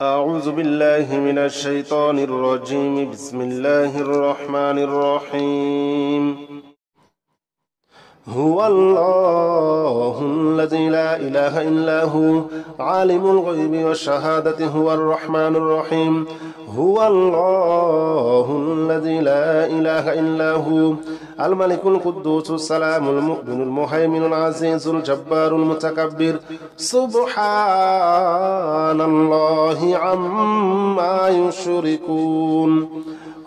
أعوذ بالله من الشيطان الرجيم. بسم الله الرحمن الرحيم. هو الله الذي لا إله إلا هو عالم الغيب والشهادة هو الرحمن الرحيم. هو الله الذي لا إله إلا هو الملك القدوس السلام المؤمن المهيمن العزيز الجبار المتكبر. سبحان الله عما يشركون.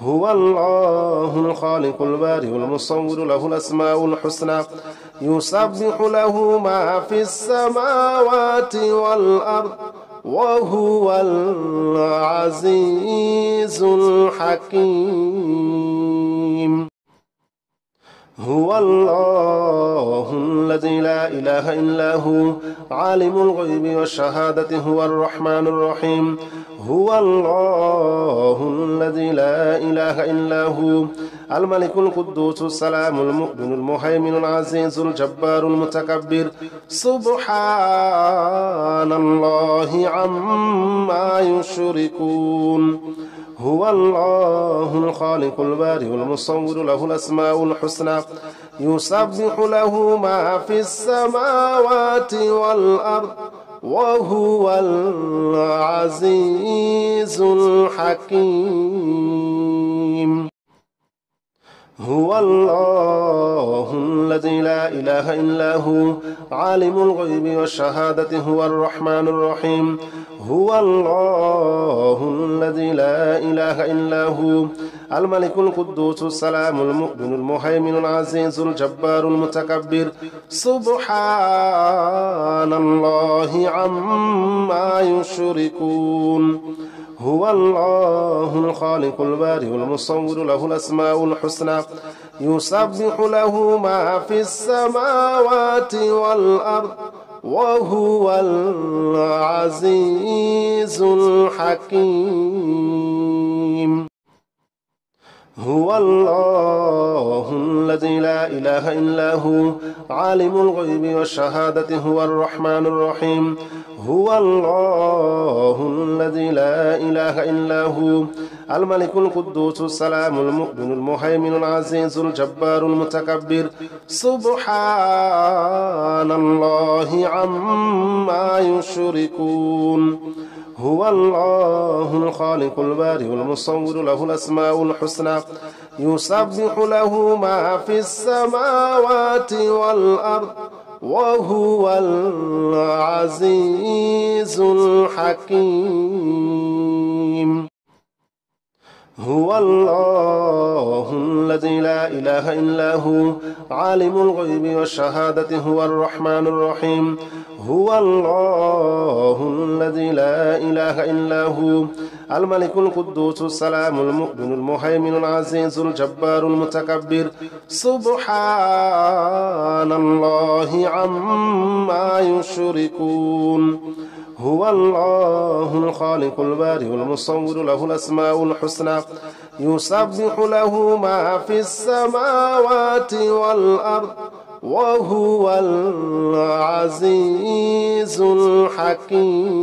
هو الله الخالق البارئ المصور له الأسماء الحسنى يسبح له ما في السماوات والأرض وهو العزيز الحكيم. هو الله الذي لا إله إلا هو عالم الغيب والشهادة هو الرحمن الرحيم. هو الله الذي لا إله إلا هو الملك القدوس السلام المؤمن المهيمن العزيز الجبار المتكبر. سبحان الله عما يشركون. هو الله الخالق البارئ المصور له الأسماء الحسنى يسبح له ما في السماوات والأرض وهو العزيز الحكيم. هو الله الذي لا إله إلا هو عالم الغيب والشهادة هو الرحمن الرحيم. هو الله الذي لا إله إلا هو الملك القدوس السلام المؤمن المهيمن العزيز الجبار المتكبر. سبحان الله عما يشركون. هو الله الخالق البارئ المصور له الأسماء الحسنى يسبح له ما في السماوات والأرض وهو العزيز الحكيم. هو الله الذي لا إله إلا هو عالم الغيب والشهادة هو الرحمن الرحيم. هو الله الذي لا إله إلا هو الملك القدوس السلام المؤمن المهيمن العزيز الجبار المتكبر. سبحان الله عما يشركون. هو الله الخالق البارئ المصور له الأسماء الحسنى يسبح له ما في السماوات والأرض وهو العزيز الحكيم. هو الله الذي لا إله إلا هو عالم الغيب والشهادة هو الرحمن الرحيم. هو الله الذي لا إله إلا هو الملك القدوس السلام المؤمن المهيمن العزيز الجبار المتكبر. سبحان الله عما يشركون. هو الله الخالق البارئ المصور له الأسماء الحسنى يسبح له ما في السماوات والأرض وهو العزيز الحكيم.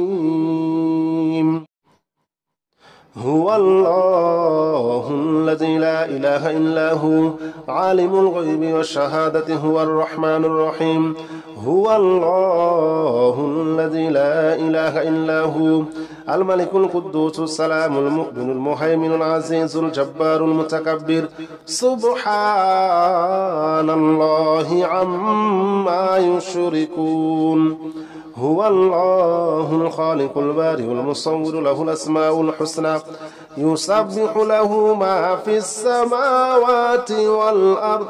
هو الله الذي لا إله إلا هو عالم الغيب والشهادة هو الرحمن الرحيم. هو الله الذي لا إله إلا هو الملك القدوس السلام المؤمن المهيمن العزيز الجبار المتكبر. سبحان الله عما يشركون. هو الله الخالق البارئ المصور له الأسماء الحسنى يسبح له ما في السماوات والأرض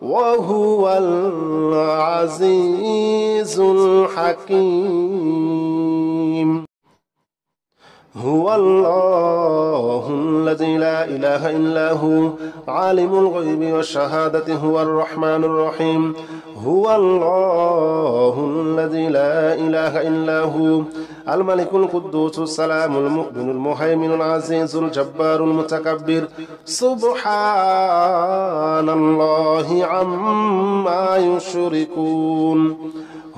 وهو العزيز الحكيم. هو الله الذي لا إله إلا هو عالم الغيب والشهادة هو الرحمن الرحيم. هو الله الذي لا إله إلا هو الملك القدوس السلام المؤمن المهيمن العزيز الجبار المتكبر. سبحان الله عما يشركون.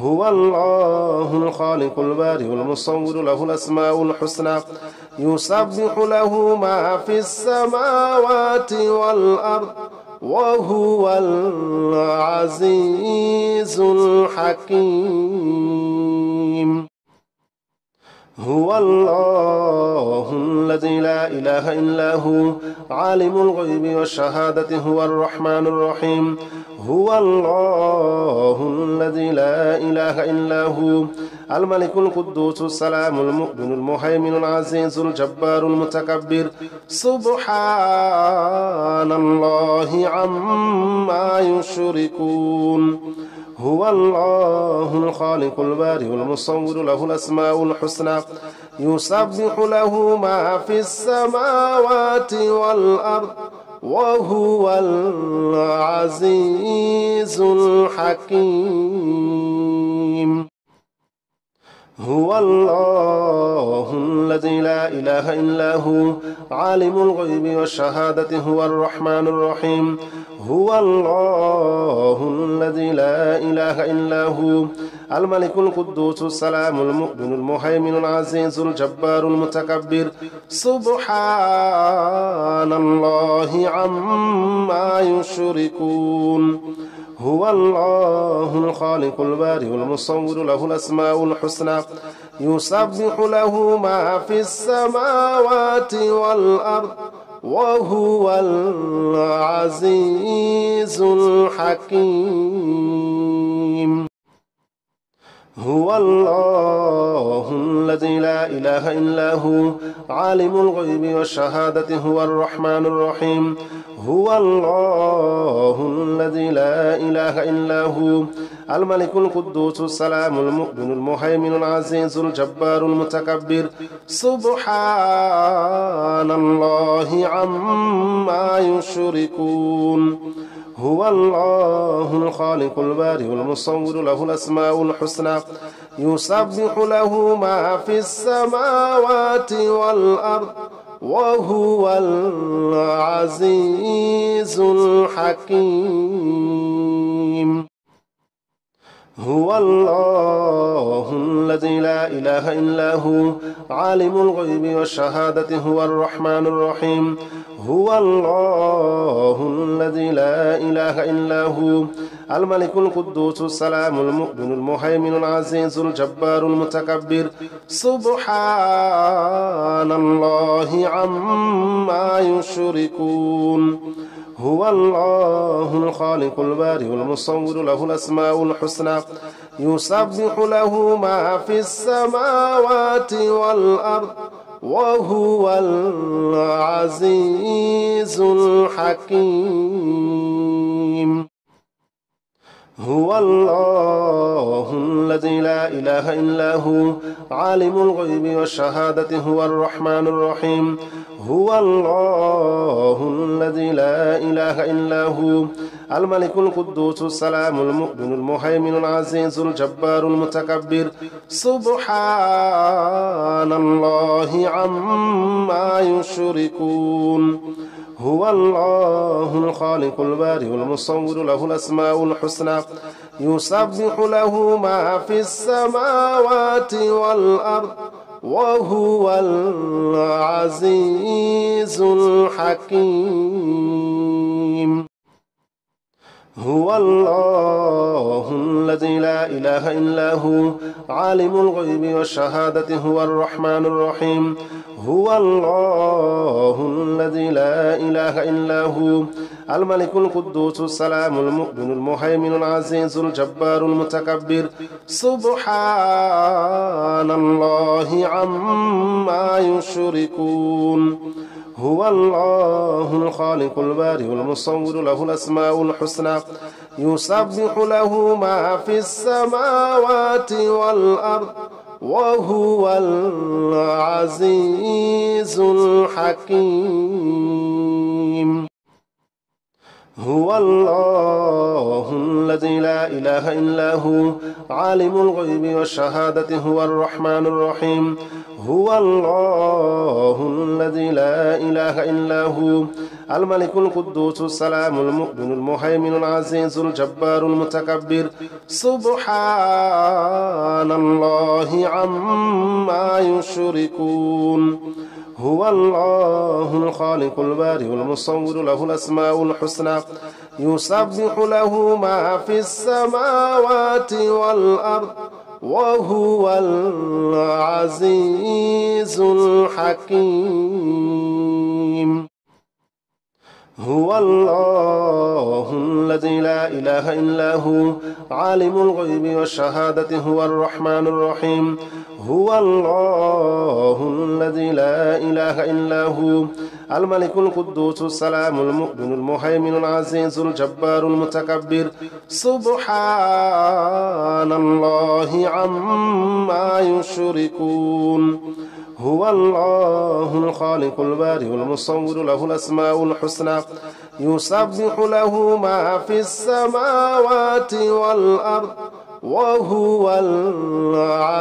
هو الله الخالق البارئ المصور له الأسماء الحسنى يسبح له ما في السماوات والأرض وهو العزيز الحكيم هو الله الذي لا إله إلا هو عالم الغيب والشهادة هو الرحمن الرحيم هو الله الذي لا إله إلا هو الملك القدوس السلام المؤمن المهيمن العزيز الجبار المتكبر سبحان الله عما يشركون هو الله الخالق البارئ المصور له الأسماء الحسنى يسبح له ما في السماوات والأرض وهو العزيز الحكيم هو الله الذي لا إله إلا هو عالم الغيب والشهادة هو الرحمن الرحيم هو الله الذي لا إله إلا هو الملك القدوس السلام المؤمن المهيمن العزيز الجبار المتكبر سبحان الله عما يشركون هو الله الخالق البارئ المصور له الأسماء الحسنى يسبح له ما في السماوات والأرض وهو العزيز الحكيم هو الله الذي لا إله إلا هو عالم الغيب والشهادة هو الرحمن الرحيم هو الله الذي لا إله إلا هو الملك القدوس السلام المؤمن المهيمن العزيز الجبار المتكبر سبحان الله عما يشركون هو الله الخالق البارئ المصور له الأسماء الحسنى يسبح له ما في السماوات والأرض وهو العزيز الحكيم هو الله الذي لا إله إلا هو عالم الغيب والشهادة هو الرحمن الرحيم هو الله الذي لا إله إلا هو الملك القدوس السلام المؤمن المهيمن العزيز الجبار المتكبر سبحان الله عما يشركون هو الله الخالق البارئ المصور له الأسماء الحسنى يسبح له ما في السماوات والأرض وهو العزيز الحكيم هو الله الذي لا إله إلا هو عالم الغيب والشهادة هو الرحمن الرحيم هو الله الذي لا إله إلا هو الملك القدوس السلام المؤمن المهيمن العزيز الجبار المتكبر سبحان الله عما يشركون هو الله الخالق البارئ المصور له الأسماء الحسنى يسبح له ما في السماوات والأرض وهو العزيز الحكيم هو الله الذي لا إله إلا هو عالم الغيب والشهادة هو الرحمن الرحيم هو الله الذي لا إله إلا هو الملك القدوس السلام المؤمن المهيمن العزيز الجبار المتكبر سبحان الله عما يشركون هو الله الخالق البارئ المصور له الأسماء الحسنى يسبح له ما في السماوات والأرض وهو العزيز الحكيم هو الله الذي لا إله إلا هو عالم الغيب والشهادة هو الرحمن الرحيم هو الله الذي لا إله إلا هو الملك القدوس السلام المؤمن المهيمن العزيز الجبار المتكبر سبحان الله عما يشركون هو الله الخالق البارئ المصور له الأسماء الحسنى يسبح له ما في السماوات والأرض وهو العزيز الحكيم هو الله الذي لا إله إلا هو عالم الغيب والشهادة هو الرحمن الرحيم هو الله الذي لا إله إلا هو الملك القدوس السلام المؤمن المهيمن العزيز الجبار المتكبر سبحان الله عما يشركون هو الله الخالق البارئ المصور له الأسماء الحسنى يسبح له ما في السماوات والأرض وهو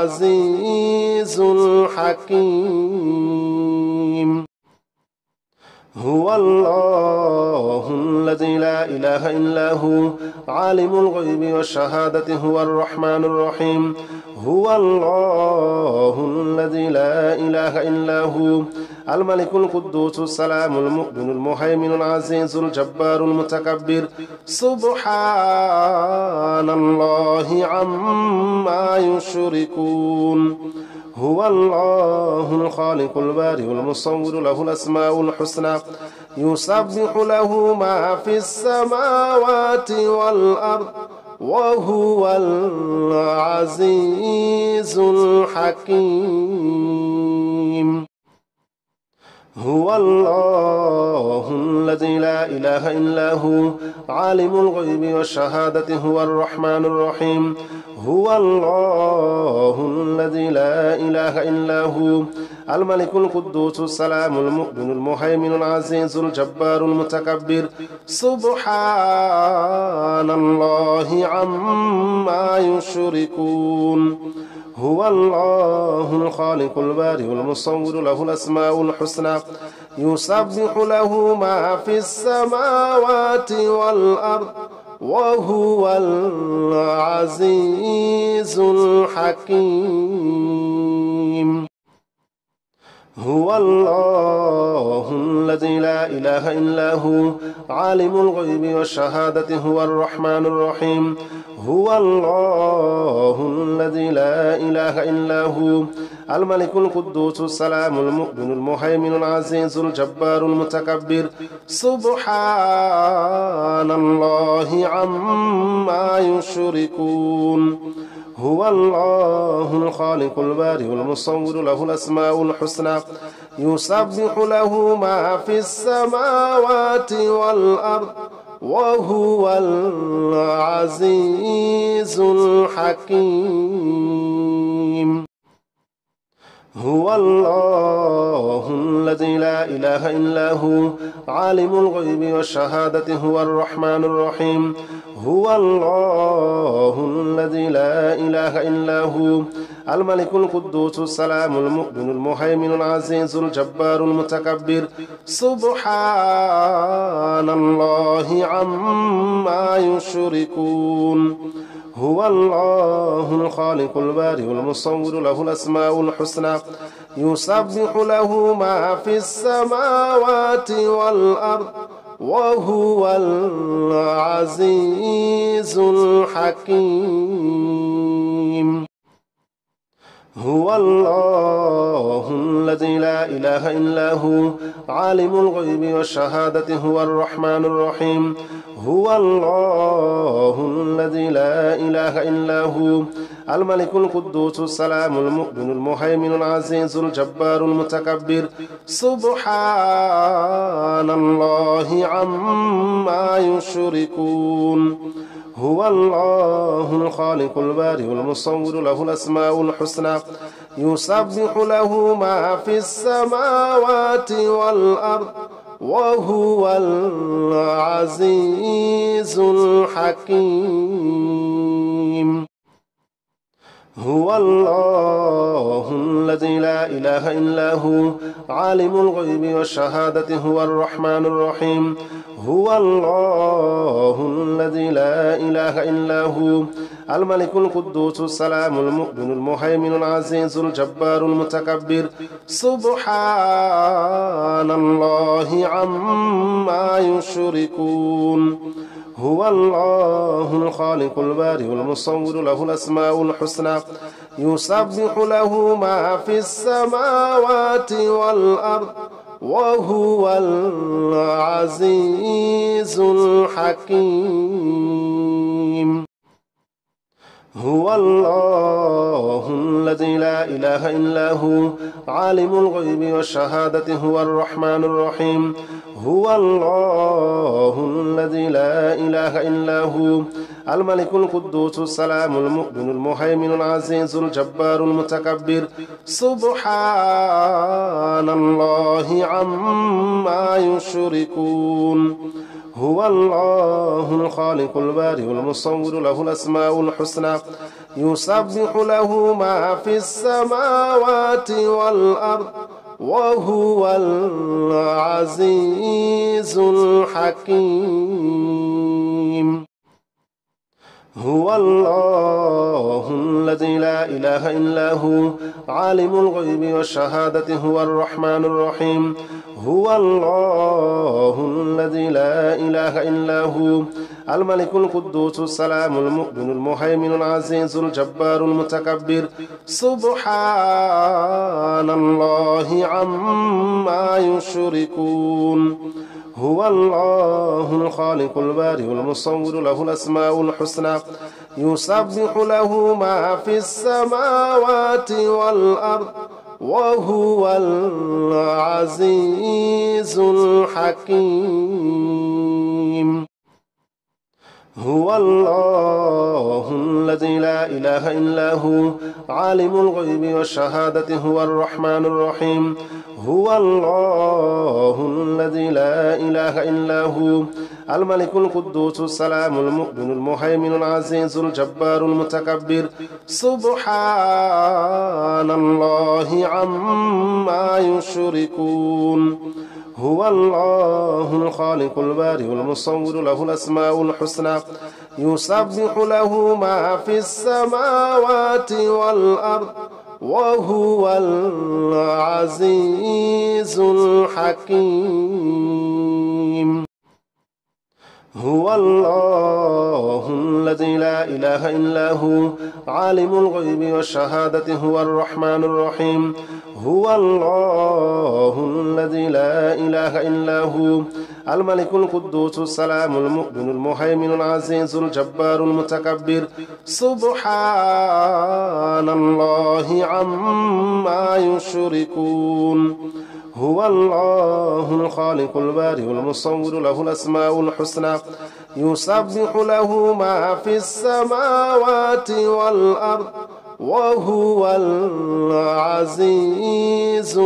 العزيز الحكيم هو الله الذي لا إله إلا هو عالم الغيب والشهادة هو الرحمن الرحيم هو الله الذي لا إله إلا هو الملك القدوس السلام المؤمن المهيمن العزيز الجبار المتكبر سبحان الله عما يشركون هو الله الخالق البارئ المصور له الأسماء الحسنى يسبح له ما في السماوات والأرض وهو العزيز الحكيم هو الله الذي لا إله إلا هو عالم الغيب والشهادة هو الرحمن الرحيم هو الله الذي لا إله إلا هو الملك القدوس السلام المؤمن المهيمن العزيز الجبار المتكبر سبحان الله عما يشركون هو الله الخالق البارئ المصور له الأسماء الحسنى يسبح له ما في السماوات والأرض وهو العزيز الحكيم هو الله الذي لا إله إلا هو عالم الغيب والشهادة هو الرحمن الرحيم هو الله الذي لا إله إلا هو الملك القدوس السلام المؤمن المهيمن العزيز الجبار المتكبر سبحان الله عما يشركون هو الله الخالق البارئ المصور له الأسماء الحسنى يسبح له ما في السماوات والأرض وهو العزيز الحكيم هو الله الذي لا إله إلا هو عالم الغيب والشهادة هو الرحمن الرحيم هو الله الذي لا إله إلا هو الملك القدوس السلام المؤمن المهيمن العزيز الجبار المتكبر سبحان الله عما يشركون هو الله الخالق البارئ المصور له الأسماء الحسنى يسبح له ما في السماوات والأرض وهو العزيز الحكيم هو الله الذي لا إله إلا هو عالم الغيب والشهادة هو الرحمن الرحيم هو الله الذي لا إله إلا هو الملك القدوس السلام المؤمن المهيمن العزيز الجبار المتكبر سبحان الله عما يشركون هو الله الخالق البارئ المصور له الأسماء الحسنى يسبح له ما في السماوات والأرض وهو العزيز الحكيم هو الله الذي لا إله إلا هو عالم الغيب والشهادة هو الرحمن الرحيم هو الله الذي لا إله إلا هو الملك القدوس السلام المؤمن المهيمن العزيز الجبار المتكبر سبحان الله عما يشركون هو الله الخالق البارئ المصور له الأسماء الحسنى يسبح له ما في السماوات والأرض وهو العزيز الحكيم هو الله الذي لا إله إلا هو عالم الغيب والشهادة هو الرحمن الرحيم هو الله الذي لا إله إلا هو الملك القدوس السلام المؤمن المهيمن العزيز الجبار المتكبر سبحان الله عما يشركون هو الله الخالق البارئ المصور له الأسماء الحسنى يسبح له ما في السماوات والأرض وهو العزيز الحكيم هو الله الذي لا إله إلا هو عالم الغيب والشهادة هو الرحمن الرحيم هو الله الذي لا إله إلا هو الملك القدوس السلام المؤمن المهيمن العزيز الجبار المتكبر سبحان الله عما يشركون هو الله الخالق البارئ المصور له الأسماء الحسنى يسبح له ما في السماوات والأرض وهو العزيز الحكيم هو الله الذي لا إله إلا هو عالم الغيب والشهادة هو الرحمن الرحيم هو الله الذي لا إله إلا هو الملك القدوس السلام المؤمن المهيمن العزيز الجبار المتكبر سبحان الله عما يشركون هو الله الخالق البارئ المصور له الأسماء الحسنى يسبح له ما في السماوات والأرض وهو العزيز الحكيم هو الله الذي لا إله إلا هو عالم الغيب والشهادة هو الرحمن الرحيم هو الله الذي لا إله إلا هو الملك القدوس السلام المؤمن المهيمن العزيز الجبار المتكبر سبحان الله عما يشركون هو الله الخالق البارئ المصور له الأسماء الحسنى يسبح له ما في السماوات والأرض وهو العزيز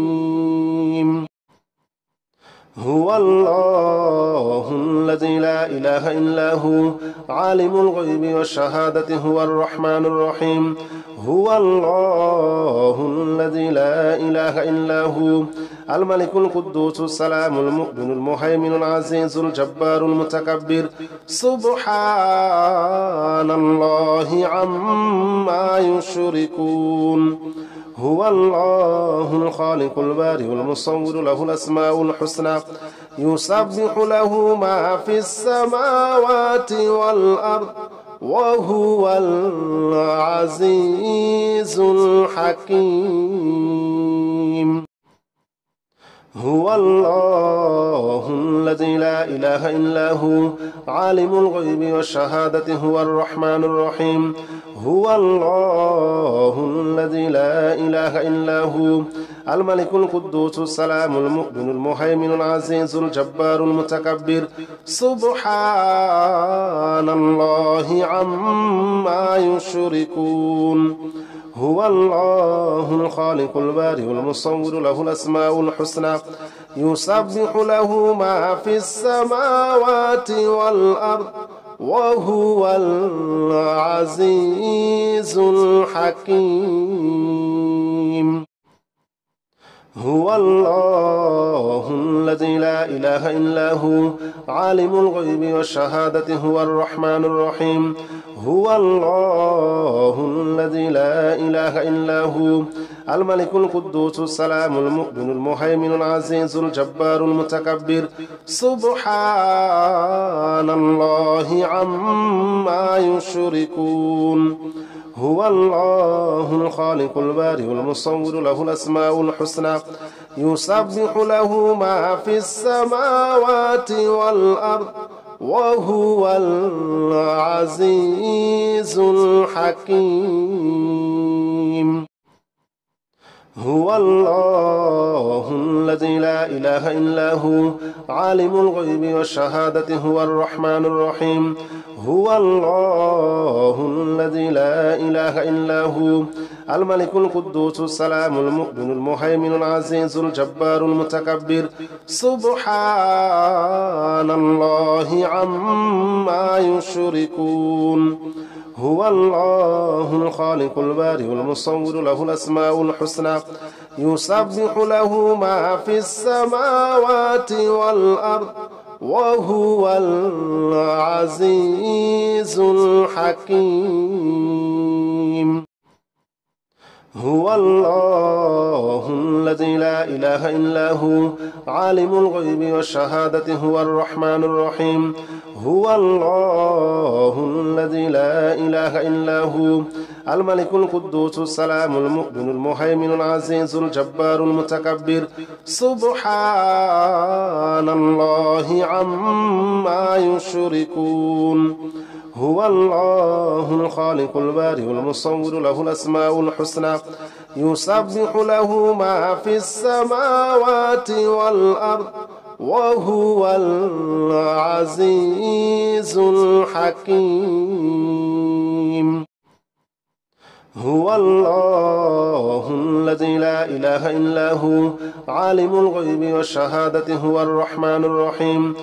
الحكيم هو الله الذي لا إله إلا هو عالم الغيب والشهادة هو الرحمن الرحيم هو الله الذي لا إله إلا هو الملك القدوس السلام المؤمن المهيمن العزيز الجبار المتكبر سبحان الله عما يشركون هو الله الخالق البارئ المصور له الأسماء الحسنى يسبح له ما في السماوات والأرض وهو العزيز الحكيم هو الله الذي لا إله إلا هو عالم الغيب والشهادة هو الرحمن الرحيم هو الله الذي لا إله إلا هو الملك القدوس السلام المؤمن المهيمن العزيز الجبار المتكبر سبحان الله عما يشركون هو الله الخالق البارئ المصور له الأسماء الحسنى يسبح له ما في السماوات والأرض وهو العزيز الحكيم هو الله الذي لا إله إلا هو عالم الغيب والشهادة هو الرحمن الرحيم هو الله الذي لا إله إلا هو الملك القدوس السلام المؤمن المهيمن العزيز الجبار المتكبر سبحان الله عما يشركون هو الله الخالق البارئ المصور له الأسماء الحسنى يسبح له ما في السماوات والأرض وهو العزيز الحكيم هو الله الذي لا إله إلا هو عالم الغيب والشهادة هو الرحمن الرحيم هو الله الذي لا إله إلا هو الملك القدوس السلام المؤمن المهيمن العزيز الجبار المتكبر سبحان الله عما يشركون هو الله الخالق البارئ المصور له الأسماء الحسنى يسبح له ما في السماوات والأرض وهو العزيز الحكيم هو الله الذي لا إله إلا هو عالم الغيب والشهادة هو الرحمن الرحيم هو الله الذي لا إله إلا هو الملك القدوس السلام المؤمن المهيمن العزيز الجبار المتكبر سبحان الله عما يشركون هو الله الخالق البارئ المصور له الأسماء الحسنى يسبح له ما في السماوات والأرض وهو العزيز الحكيم هو الله الذي لا إله إلا هو عالم الغيب والشهادة هو الرحمن الرحيم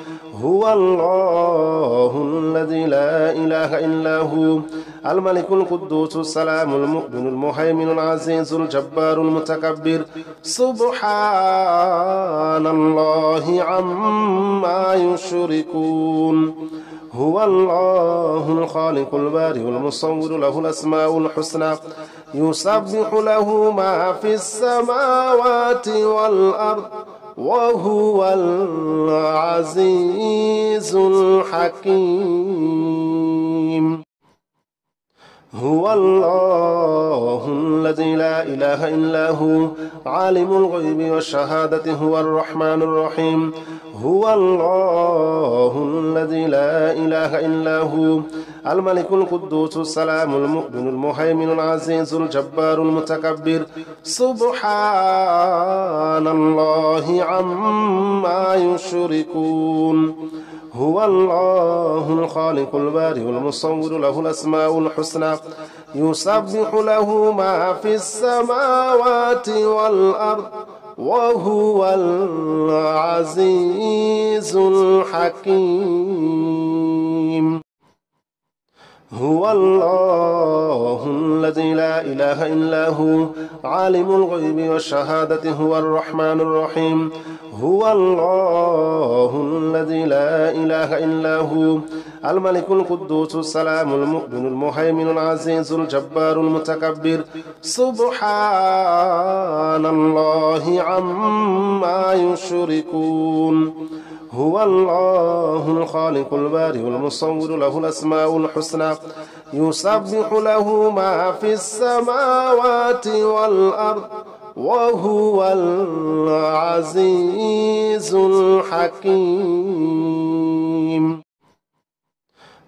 هو الله الذي لا إله إلا هو الملك القدوس السلام المؤمن المهيمن العزيز الجبار المتكبر سبحان الله عما يشركون هو الله الخالق البارئ المصور له الأسماء الحسنى يسبح له ما في السماوات والأرض وهو العزيز الحكيم هو الله الذي لا إله إلا هو عالم الغيب والشهادة هو الرحمن الرحيم هو الله الذي لا إله إلا هو الملك القدوس السلام المؤمن المهيمن العزيز الجبار المتكبر سبحان الله عما يشركون هو الله الخالق البارئ المصور له الأسماء الحسنى يسبح له ما في السماوات والأرض وهو العزيز الحكيم هو الله الذي لا إله إلا هو عالم الغيب والشهادة هو الرحمن الرحيم هو الله الذي لا إله إلا هو الملك القدوس السلام المؤمن المهيمن العزيز الجبار المتكبر سبحان الله عما يشركون هو الله الذي لا إله إلا هو عالم الغيب والشهادة هو الرحمن الرحيم هو الله الذي لا إله إلا هو الملك القدوس السلام المؤمن المهيمن العزيز الجبار المتكبر سبحان الله عما يشركون هو الله هو الله الخالق البارئ المصور له الأسماء الحسنى يسبح له ما في السماوات والأرض وهو العزيز الحكيم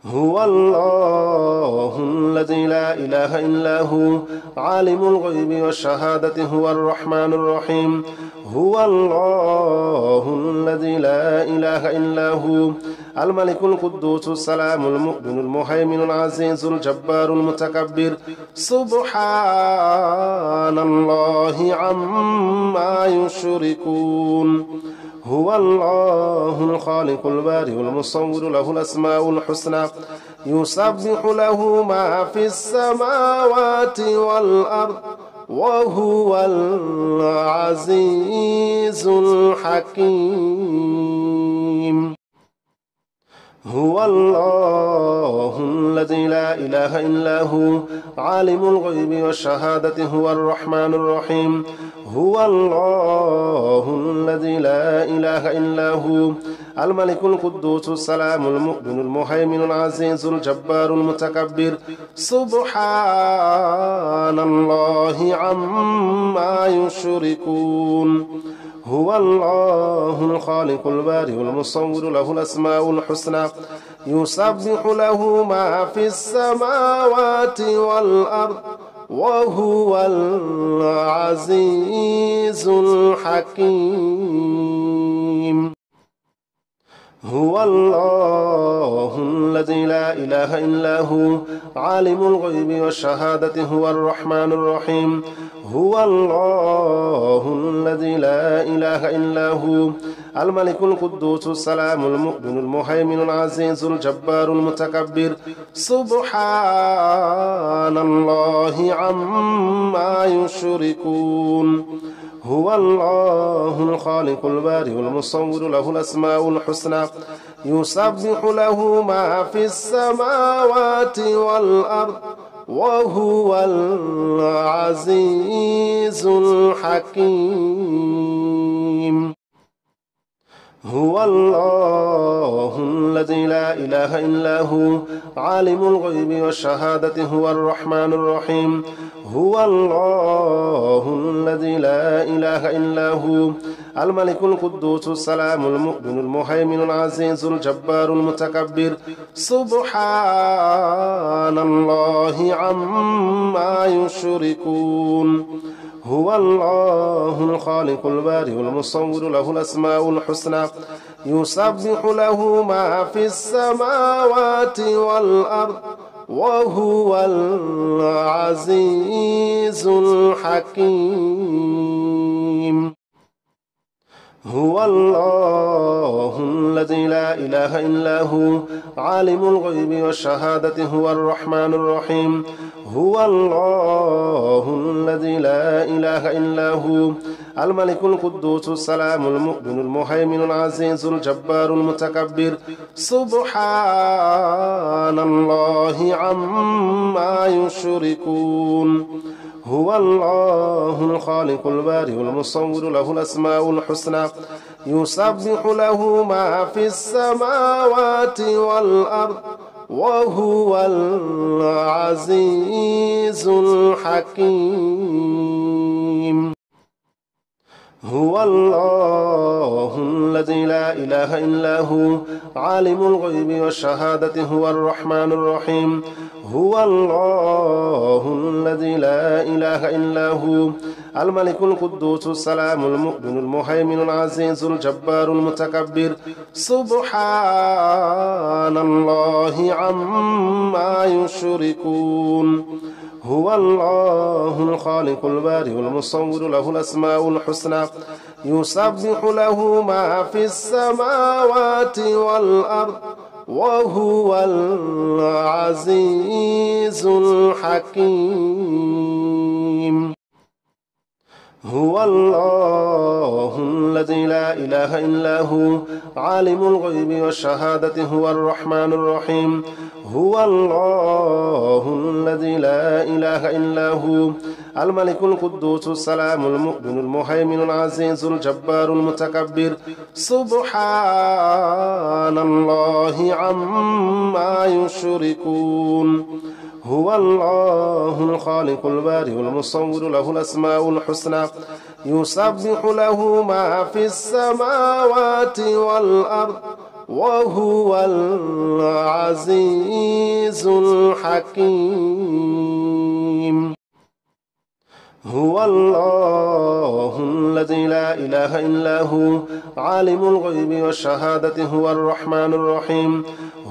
هو الله الذي لا إله إلا هو عالم الغيب والشهادة هو الرحمن الرحيم هو الله الذي لا إله إلا هو الملك القدوس السلام المؤمن المهيمن العزيز الجبار المتكبر سبحان الله عما يشركون هو الله الخالق البارئ المصور له الأسماء الحسنى يسبح له ما في السماوات والأرض وهو العزيز الحكيم هو الله الذي لا إله إلا هو عالم الغيب والشهادة هو الرحمن الرحيم هو الله الذي لا إله إلا هو الملك القدوس السلام المؤمن المهيمن العزيز الجبار المتكبر سبحان الله عما يشركون هو الله الخالق البارئ المصور له الأسماء الحسنى يسبح له ما في السماوات والأرض وهو العزيز الحكيم هو الله الذي لا إله إلا هو عالم الغيب والشهادة هو الرحمن الرحيم هو الله الذي لا إله إلا هو الملك القدوس السلام المؤمن المهيمن العزيز الجبار المتكبر سبحان الله عما يشركون هو الله الخالق البارئ المصور له الأسماء الحسنى يسبح له ما في السماوات والأرض وهو العزيز الحكيم هو الله الذي لا إله إلا هو عالم الغيب والشهادة هو الرحمن الرحيم هو الله الذي لا إله إلا هو الملك القدوس السلام المؤمن المهيمن العزيز الجبار المتكبر سبحان الله عما يشركون هو الله الخالق البارئ المصور له الأسماء الحسنى يسبح له ما في السماوات والأرض وهو العزيز الحكيم هو الله الذي لا إله إلا هو عالم الغيب والشهادة هو الرحمن الرحيم هو الله الذي لا إله إلا هو الملك القدوس السلام المؤمن المهيمن العزيز الجبار المتكبر سبحان الله عما يشركون هو الله الخالق البارئ المصور له الأسماء الحسنى يسبح له ما في السماوات والأرض وهو العزيز الحكيم هو الله الذي لا إله إلا هو عالم الغيب والشهادة هو الرحمن الرحيم هو الله الذي لا إله إلا هو الملك القدوس السلام المؤمن المهيمن العزيز الجبار المتكبر سبحان الله عما يشركون هو الله الخالق البارئ المصور له الأسماء الحسنى يسبح له ما في السماوات والأرض وهو العزيز الحكيم هو الله الذي لا إله إلا هو عالم الغيب والشهادة هو الرحمن الرحيم هو الله الذي لا إله إلا هو الملك القدوس السلام المؤمن المهيمن العزيز الجبار المتكبر سبحان الله عما يشركون هو الله الخالق البارئ المصور له الأسماء الحسنى يسبح له ما في السماوات والأرض وهو العزيز الحكيم هو الله الذي لا إله إلا هو عالم الغيب والشهادة هو الرحمن الرحيم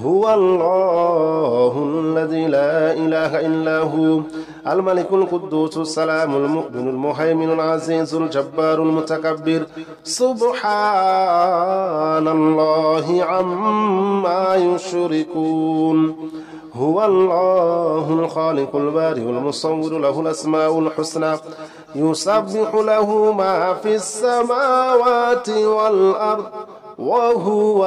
هو الله الذي لا إله إلا هو الملك القدوس السلام المؤمن المهيمن العزيز الجبار المتكبر سبحان الله عما يشركون هو الله الخالق البارئ المصور له الأسماء الحسنى يسبح له ما في السماوات والأرض وهو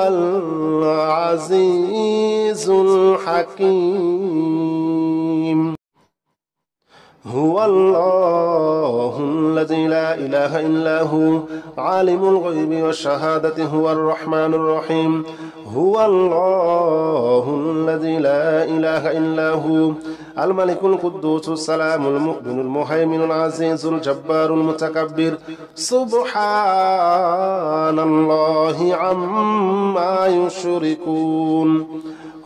العزيز الحكيم هو الله الذي لا إله إلا هو عالم الغيب والشهادة هو الرحمن الرحيم هو الله الذي لا إله إلا هو الملك القدوس السلام المؤمن المهيمن العزيز الجبار المتكبر سبحان الله عما يشركون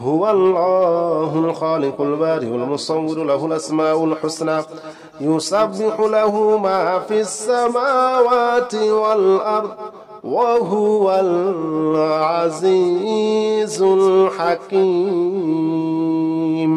هو الله الخالق البارئ المصور له الأسماء الحسنى يسبح له ما في السماوات والأرض وهو العزيز الحكيم